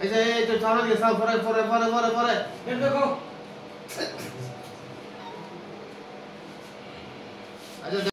এই যে এই তো চালা দিয়ে সাও পরে পরে পরে পরে পরে এই দেখো আচ্ছা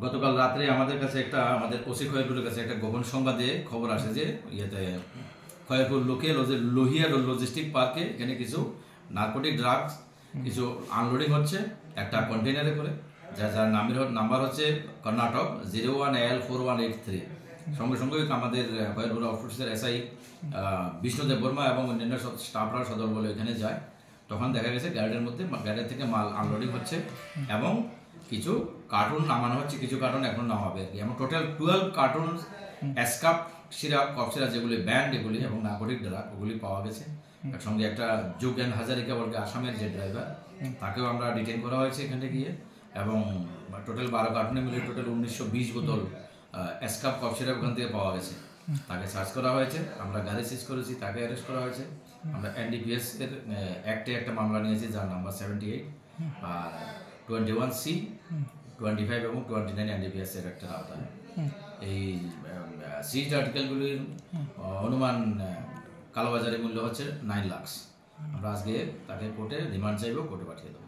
গতকাল রাত্রে আমাদের কাছে আমাদের ওসি খয়েরপুরের কাছে একটা গোপন সংবাদে খবর আসে যে খয়েরপুর লোহিয়া লজিস্টিক পার্কে এখানে কিছু নার্কোটিক ড্রাগস কিছু আনলোডিং হচ্ছে একটা কন্টেনারে করে, যার নাম্বার হচ্ছে কর্ণাটক 01L4183। সঙ্গে সঙ্গে আমাদের খয়েরপুর অফিসার SI বিষ্ণুদেব বর্মা এবং অন্যান্য স্টাফরা সদল বলে এখানে যায়। তখন দেখা গেছে গাড়ির থেকে মাল আনলোডিং হচ্ছে এবং কিছু কার্টুন নামানো হচ্ছে, কিছু কার্টুন এখন নামাবে আর কি। এবং টোটাল 12 কার্টুন এসকাপ সিরাপ, কফ সিরাপ যেগুলি ব্যান্ড এগুলি এবং নার্কোটিক ড্রাগ ওগুলি পাওয়া গেছে। তার সঙ্গে একটা যোগেন হাজারিকা বলকে আসামের যে ড্রাইভার তাকেও আমরা ডিটেইন করা হয়েছে এখানে গিয়ে। এবং টোটাল 12 কার্টুনে মিলে টোটাল 1920 বোতল এসকাপ কফ সিরাপ ওখান থেকে পাওয়া গেছে। তাকে সার্চ করা হয়েছে, আমরা গাড়ি সিজ করেছি, তাকে অ্যারেস্ট করা হয়েছে। আমরা NDPS এর অ্যাক্টে একটা মামলা নিয়েছি যার নাম্বার 78 আর 21C 25 এবং 29 NDPS এর একটা আওতায়। এই সিজ আর্টিকেলগুলির অনুমান কালোবাজারি মূল্য হচ্ছে 9 লাখ। আমরা আজকে তাকে কোর্টে রিমান্ড চাইব, কোর্টে পাঠিয়ে দেবো।